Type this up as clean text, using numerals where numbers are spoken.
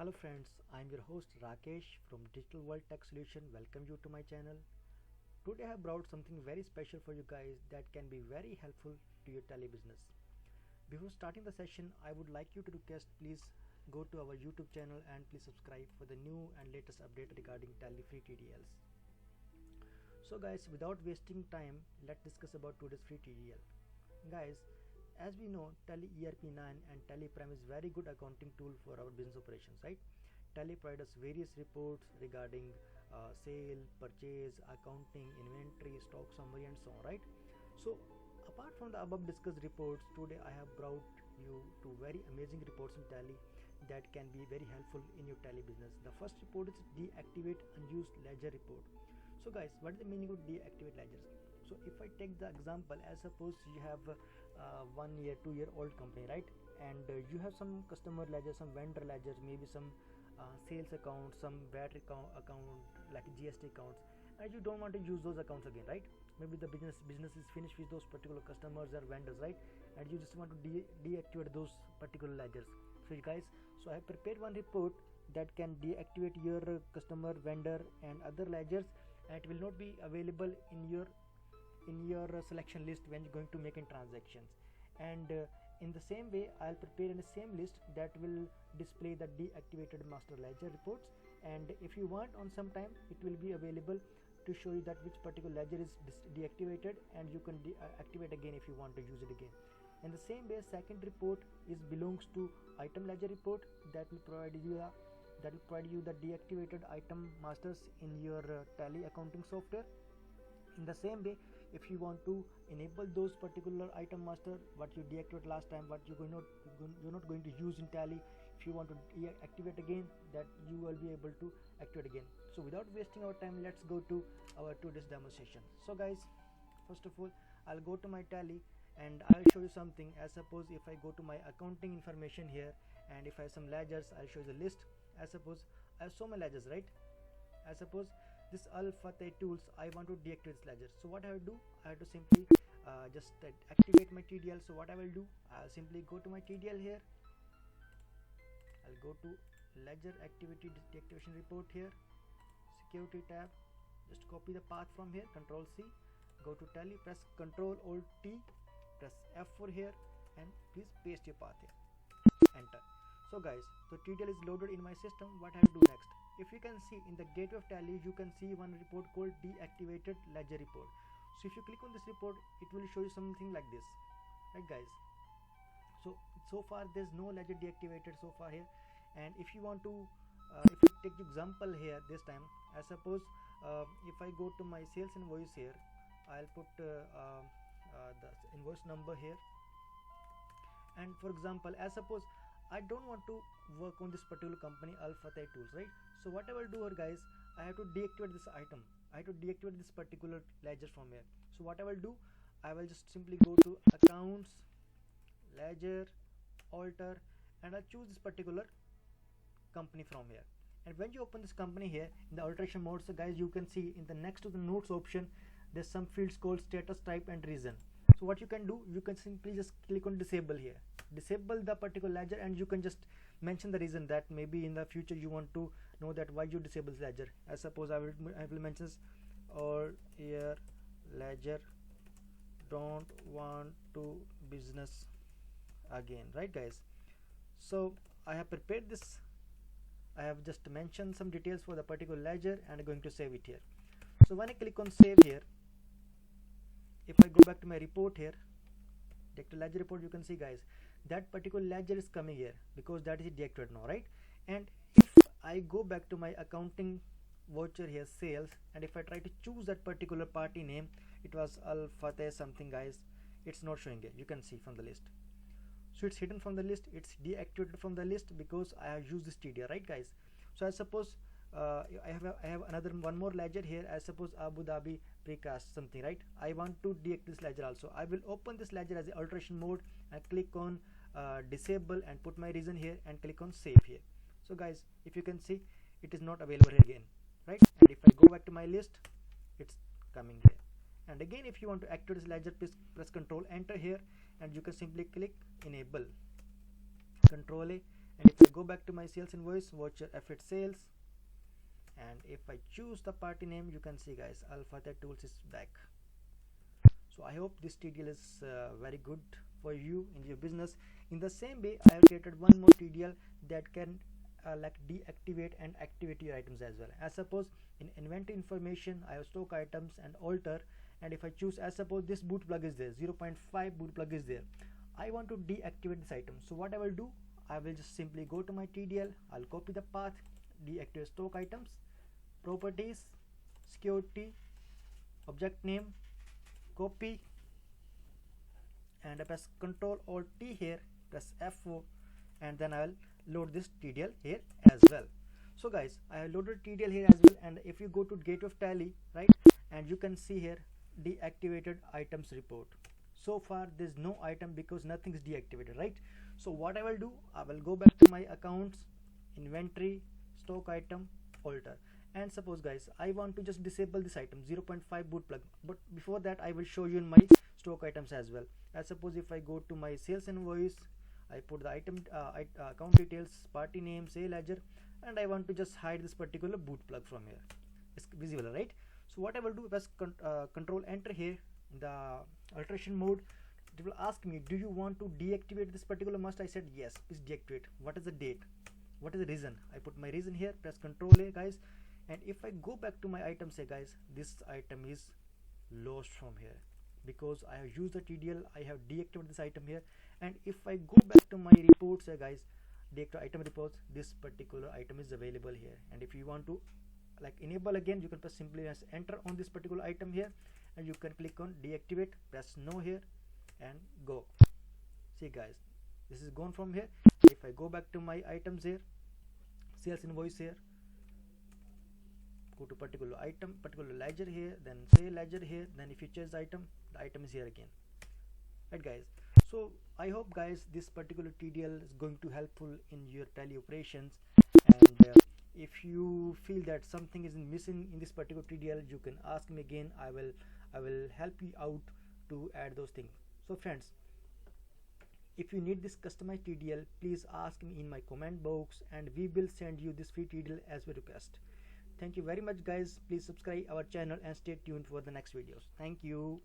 Hello friends, I'm your host Rakesh from Digital World Tech Solution. Welcome you to my channel. Today I have brought something very special for you guys that can be very helpful to your tele business. Before starting the session, I would like you to request please go to our YouTube channel and please subscribe for the new and latest update regarding tele free TDLs. So guys, without wasting time, let's discuss about today's free TDL. Guys, as we know, Tally ERP9 and Tally Prime is very good accounting tool for our business operations, right? Tally provides us various reports regarding sale, purchase, accounting, inventory, stock summary, and so on, right? So, apart from the above discussed reports, today I have brought you two very amazing reports in Tally that can be very helpful in your Tally business. The first report is deactivate unused ledger report. So, guys, what is the meaning of deactivate ledgers? So if I take the example, as suppose you have 1 year 2 year old company, right? And you have some customer ledger, some vendor ledgers, maybe some sales account, some VAT account like GST accounts, and you don't want to use those accounts again, right? Maybe the business is finished with those particular customers or vendors, right? And you just want to deactivate those particular ledgers. So you guys, so I have prepared one report that can deactivate your customer, vendor and other ledgers, and it will not be available in your selection list when you're going to make in transactions. And in the same way, I'll prepare in the same list that will display the deactivated master ledger reports, and if you want on some time it will be available to show you that which particular ledger is deactivated, and you can activate again if you want to use it again. In the same way, second report is belongs to item ledger report that will provide you the deactivated item masters in your Tally accounting software. In the same way, if you want to enable those particular item master what you deactivated last time, what you're not going to use in Tally, if you want to activate again, that you will be able to activate again. So without wasting our time, let's go to our today's demonstration. So guys, first of all, I'll go to my Tally and I'll show you something. As suppose if I go to my accounting information here, and if I have some ledgers, I'll show you the list. As suppose I have so many ledgers, right? As suppose this Al Fateh tools, I want to deactivate this ledger. So what I will do, I have to simply just activate my TDL. So what I will do, I'll simply go to my TDL here. I'll go to ledger activity deactivation report here, security tab, just copy the path from here, Control C, go to Tally, press Control Alt T, press F4 here, and please paste your path here, enter. So guys, the TDL is loaded in my system. What I will do next, if you can see in the gateway of Tally, you can see one report called deactivated ledger report. So if you click on this report, it will show you something like this, right guys? So far there's no ledger deactivated so far here. And if you want to if you take the example here this time, I suppose if I go to my sales invoice here, I'll put the invoice number here, and for example, as suppose I don't want to work on this particular company Al Fateh tools, right? So what I will do here guys, I have to deactivate this item, I have to deactivate this particular ledger from here. So what I will do, I will just simply go to accounts, ledger, alter, and I'll choose this particular company from here. And when you open this company here in the alteration mode, so guys, you can see in the next to the notes option, there's some fields called status type and reason. So what you can do, you can simply just click on disable here, disable the particular ledger, and you can just mention the reason that maybe in the future you want to know that why you disable this ledger. As suppose I will mention this, or here ledger don't want to business again, right guys? So I have prepared this, I have just mentioned some details for the particular ledger and I'm going to save it here. So when I click on save here, if I go back to my report here, take the ledger report, you can see guys, that particular ledger is coming here because that is deactivated now, right? And if I go back to my accounting voucher here, sales, and if I try to choose that particular party name, it was Al Fateh something guys, it's not showing here, you can see from the list. So it's hidden from the list, it's deactivated from the list because I have used this TDR, right guys? So I suppose I have one more ledger here. I suppose Abu Dhabi precast something, right? I want to deactivate this ledger also. I will open this ledger as the alteration mode and click on disable and put my reason here and click on save here. So guys, if you can see, it is not available here again, right? And if I go back to my list, it's coming here. And again, if you want to activate this ledger, please press Control Enter here, and you can simply click enable, Control A, And if I go back to my sales invoice, voucher F8 sales, and if I choose the party name, you can see guys, Alpha Tech Tools is back. So I hope this TDL is very good for you in your business. In the same way, I have created one more TDL that can like deactivate and activate your items as well. As suppose in inventory information, I have stock items and alter, and if I choose, as suppose this boot plug is there, 0.5 boot plug is there, I want to deactivate this item. So what I will do, I will just simply go to my TDL, I'll copy the path, deactivate stock items, properties, security, object name, copy, and I press Ctrl Alt T here, press F4, and then I will load this TDL here as well. So guys, I have loaded TDL here as well, and if you go to Gateway of Tally, right, and you can see here deactivated items report. So far there's no item because nothing is deactivated, right? So what I will do, I will go back to my accounts, inventory, stock item, alter, and suppose guys, I want to just disable this item 0.5 boot plug, but before that I will show you in my stock items as well. As suppose if I go to my sales invoice, I put the item account details, party name, sale ledger, and I want to just hide this particular boot plug from here. It's visible, right? So what I will do is control enter here in the alteration mode. It will ask me, do you want to deactivate this particular must? I said yes, please deactivate. What is the date? What is the reason? I put my reason here, press Control A guys, and if I go back to my item, say guys, this item is lost from here because I have used the TDL, I have deactivated this item here. And if I go back to my reports, guys, deactivate item reports, this particular item is available here. And if you want to like enable again, you can press simply as enter on this particular item here, and you can click on deactivate, press no here, and go. See guys, this is gone from here. If I go back to my items here, sales invoice here, go to particular item, particular ledger here, then sale ledger here, then if you change the item is here again, right guys? So I hope guys this particular TDL is going to helpful in your tally operations, and if you feel that something is missing in this particular TDL, you can ask me again. I will help you out to add those things. So friends, if you need this customized TDL, please ask me in my comment box, and we will send you this free TDL as we request. Thank you very much guys. Please subscribe our channel and stay tuned for the next videos. Thank you.